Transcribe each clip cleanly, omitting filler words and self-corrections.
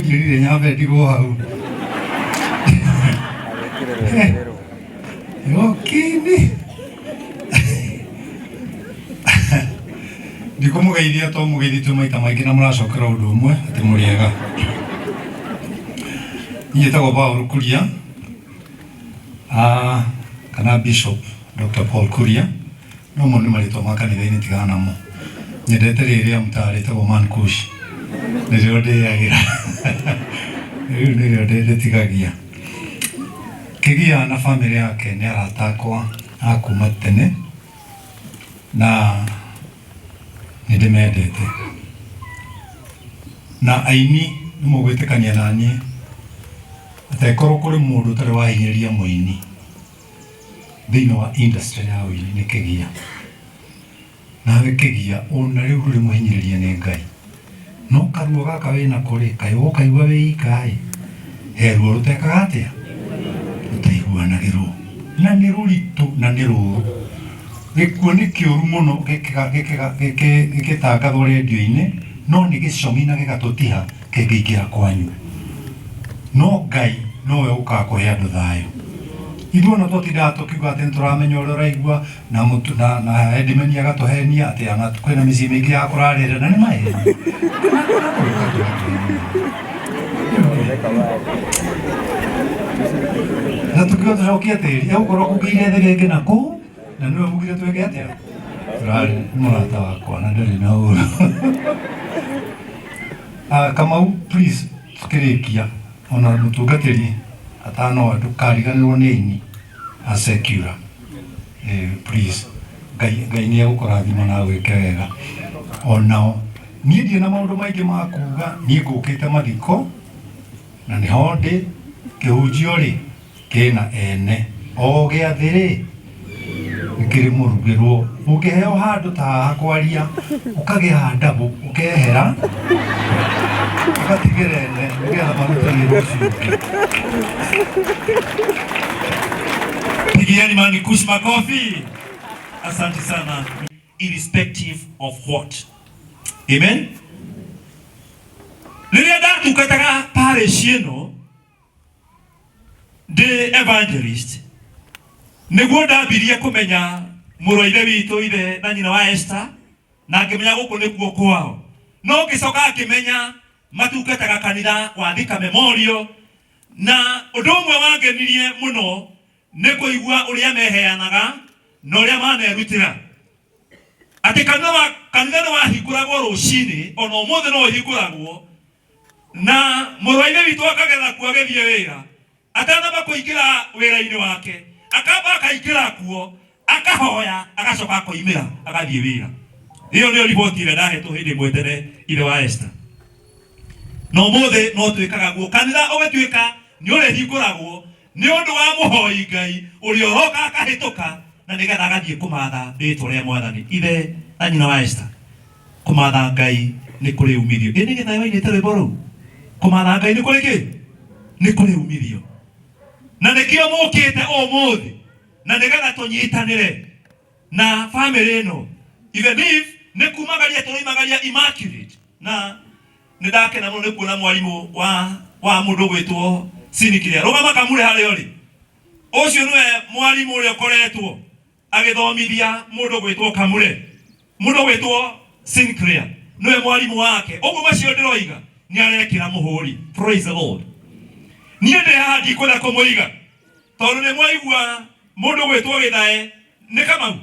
nyiri nyabe digo hau yokini ndiko mugeithia to mugeithitwe maita maingĩ na mũracokera ũndũ ũmwe atĩ mũrĩega. Njĩtagwo Paul Kuria kana Bishop Dr. Paul Kuria no mũndũ marĩtwa ma kanitha-inĩ tigana namo. Nyendete rĩrĩa mũtarĩtagwo Man Kush nĩrĩo ndĩagĩra rĩu nĩrĩo ndĩtigagia. Kĩgia na famĩlĩ yake nĩ arata akwa a kuma tene na nĩndĩmendete na aini nĩ mũgwĩtĩkania na niĩ atĩ korwo kũrĩ mũndũ ũtarĩ wahinyĩrĩria mũini thĩinĩ wa industry ya ũini nĩ Kĩgia. Nawe Kĩgia ona rĩu ndũrĩ mũhinyĩrĩria nĩ Ngai, no karuo gaka wĩna kũrĩ kaĩ ũkaigua wĩ ikaĩ heruo rũtekaga atĩa rũtaiguanagĩrwo na nĩ rũritũ na nĩ rũrũ. Gĩkuũ nĩ kĩũru mũno gĩgĩtangathwo redio-inĩ no nĩ gĩcomi na gĩgatũtiha kĩngĩingĩra kwanyu, no Ngai nowe ũkaga kũhe andũ thayũ. Ithuĩ ona tũtindaga tũkiuga atĩ nĩtũramenya ũrĩa ũraigua na Edimeni agatũhenia atĩ ona kwĩna mĩciĩ mĩingĩ ya kũrarĩra na nĩ maheni. Na tũkiuga tũcokie tĩri egũkorwo kũgĩire thĩ rĩngĩ nakũu na nĩwe mugire tweke atĩa tũrarĩ mũrata wakwa na ndarĩ na ũru. Kamau please tukĩrĩkia ona mũtungatĩri atanoa ndũkariganĩrwo nĩ aini a Secura please Ngai nĩ egũkũrathima na gwĩke wega. Onao niĩ ndirĩ na maũndũ maingĩ ma kuga, niĩ ngũkĩte mathiko na nĩho ndĩ. Kĩhunjio rĩ kĩna ene o gĩathĩ rĩ nĩkĩrĩ mũrugĩrwo. Ũngĩheo handũ ta haha kwaria ũkagĩa ndabũ ũkehera ũgatigĩra ene nĩgetha marutani rũciũ. Pigieni Man Kush makofi. Asante sana. Irrespective of what. Amen. Rĩrĩa ndatungataga parish ĩno ndĩ evangelist nĩguo ndambirie kũmenya mũrũ wa ithe witũ ithe na nyina wa Esther na ngĩmenya gũkũ nĩkuo kwao, no ngĩcoka ngĩmenya matungataga kanitha wa Thika Memorial, na ũndũ ũmwe wangenirie mũno nĩ kũigua ũrĩa meheanaga na ũrĩa manerutĩra. Atĩ kanitha nĩ wahingũragwo rũcinĩ ona ũmũthĩ no ũhingũragwo na mũrũ wa ithe witũ akagetha kuo agĩthiĩ wĩra atanamba kũingĩra wĩra-inĩ wake akamba akaingĩra kuo akahoya agacoka akoimĩra agathiĩ wĩra. Ĩyo nĩyo riboti ĩrĩa ndahetwo hĩndĩ ĩmwe tene ithe wa Esther. No mũthĩ no twĩkaga guo, kanitha ũgĩtuĩka nĩ ũrĩhingũragwo nĩ ũndũ wa mũhoi Ngai ũrĩa ũroka akahĩtũka na nĩgetha agathiĩ kũmatha rĩĩtwa rĩa Mwathani. Ithe na nyina wa Esther, kũmatha Ngai nĩ kũrĩ umithio. Ĩ nĩgetha wainĩte rwĩmbo rũu, kũmatha Ngai nĩ kũrĩ kĩ? Nĩ kũrĩ umithio. Na nĩkĩo mũkĩte ũmũthĩ na nĩgetha tũnyitanĩre na family ĩno. Even if nĩ kumagaria tũroimagaria Immaculate, na nĩ ndakena mũno nĩ kuona mwarimũ wa mũndũ gwĩtwo Siniclear. Rũgama kamũre harĩa ũrĩ. Ũcio nĩwe mwarimũ ũrĩa ũkoretwo agĩthomithia mũndũ gwĩtwo Kamũre, mũndũ gwĩtwo Siniclear nĩwe mwarimũ wake. Ũguo macio ndĩroiga nĩ arekĩra mũhũri. Praise the Lord. Niĩ ndĩ haha ndikwenda kũmũiga tondũ nĩ mwaigua mũndũ gwĩtwo Gĩthae nĩ Kamau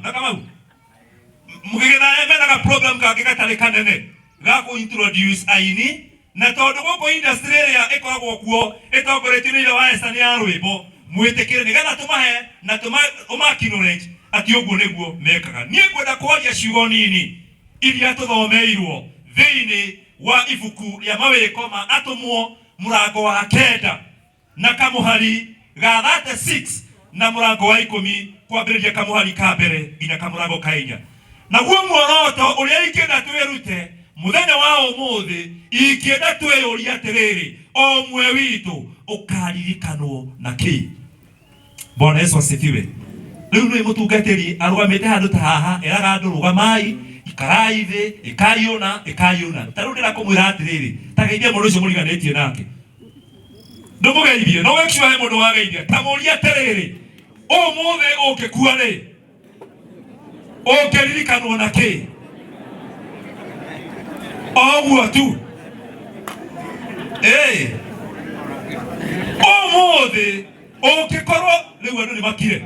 Gĩthae menaga program kangĩ gatarĩ kanene ga kũ-introduce aini, na tondũ gũkũ industry ĩrĩa ĩkoragwo kuo ĩtongoretio nĩ ithe wa Esther nĩ ya rwĩmbo, mwĩtĩkĩre nĩgetha tũmahe na tũma-acknowledge atĩ ũguo nĩguo mekaga. Niĩ ngwenda kwaria ciugo nini iria tũthomeirwo thĩinĩ wa ibuku rĩa mawĩko ma atũmwo mũrango wa 9 na kamũhari ga 36 na mũrango wa 10 kwambĩrĩria kamũhari ka mbere nginya kamũrango ka 4. Naguo muoroto ũrĩa ingĩenda twĩrute mũthenya wa ũmũthĩ, ingĩenda twĩyũria atĩrĩrĩ, o ũmwe witũ ũkaririkanwo na kĩ? Bwana Yesu asifiwe. Rĩu nĩ mũtungatĩri arũgamĩte handũ ta haha eraga andũ rũgamai, ikarai thĩ, ĩkaiũna. Ta rĩu ndĩrakũmwĩra atĩrĩrĩ, ta geithia mũndũ ũcio mũriganĩtie nake. wageithie no wekio he mundu wageithie tamuria terere umuthe ukikua ri ukiririkanwo na ki oguo tu umuthe ukikorwo riu andu ni makire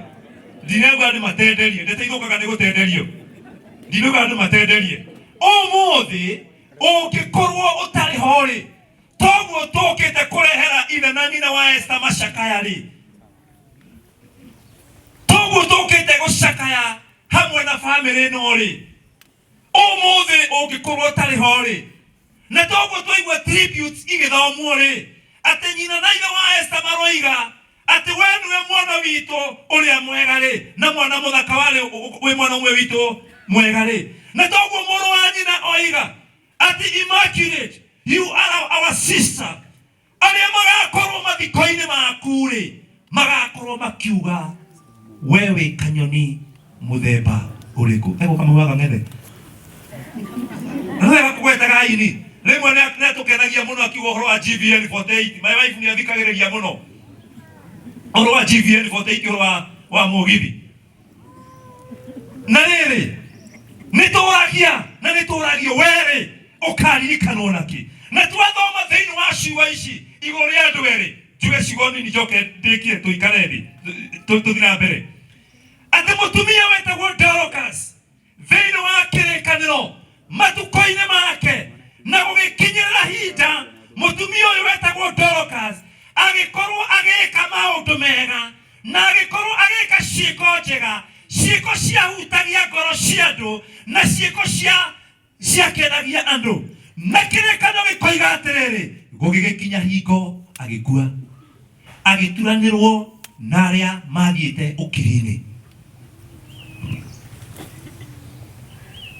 ndinegwa andu matenderie ndeteithũkaga ni gutenderio ndinegwa andu matenderie umuthe ukikorwo utari hori toguo tukite kurehera ithe na nyina wa Esther macakaya ri toguo tukite gucakaya hamwe na family no ri umuthe ukikorwo utari hori na toguo twaigua tributes igithomwo ri ati nyina na ithe wa Esther maroiga ati we niwe mwana witu uria mwega ri na mwana muthaka wale we mwana umwe witu mwega ri na toguo muru wa nyina oiga ati Immaculate, you are our sister. Aria magakorwo mathiko-ini maku ri magakorwo makiuga wewe kanyoni muthemba uriku ego kamugaga ng'ethe nĩwega kũgwetaga ini rĩmwe nĩatũkenagia mũno akiuga ũhoro wa GVN 48 my wife nĩathikagĩrĩria mũno ũhoro wa GVN 48 ũhoro wa mũgithi na rĩrĩ nĩtũragia na nĩtũragio were ukaririkanwo naki na twathoma thĩinĩ wa ciugo ici igũrũ rĩa andũ erĩ njuge ciugo nini njoke ndĩkie tũikare thĩ tũthiĩ na mbere atĩ mũtumia wetagwo Dorcas thĩinĩ wa kĩrĩkanĩro matukũ-inĩ make na gũgĩkinyĩrĩra hinda mũtumia ũyũ wetagwo Dorcas agĩkorwo agĩka maũndũ mega na agĩkorwo agĩka ciĩko njega ciĩko ciahutagia ngoro cia andũ na ciĩko ciakenagia andũ na kĩrĩkanĩro gĩkoiga atĩrĩrĩ gũgĩgĩkinya hingo agĩkua agĩturanĩrwo na arĩa mathiĩte ũkiri-inĩ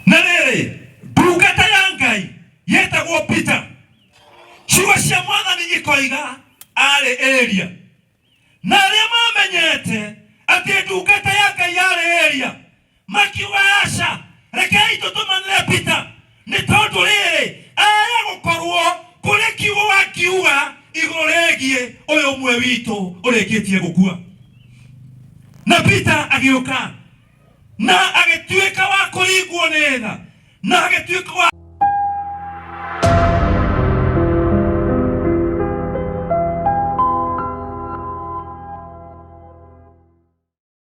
na rĩrĩ ndungata ya Ngai yetagwo Peter ciugo cia Mwathani ikoiga arĩ area na arĩa mamenyete atĩ ndungata ya Ngai yarĩ area makiuga aca rekei tũtũmanĩre Peter nĩ tondũ rĩrĩ aya gũkorwo kũrĩ kiugo wakiuga igũrũ rĩgiĩ ũyũ ũmwe witũ ũrĩkĩtie gũkua na Peter agĩũka na agĩtuĩka wa kũringwo nĩ tha na agĩtuĩka wa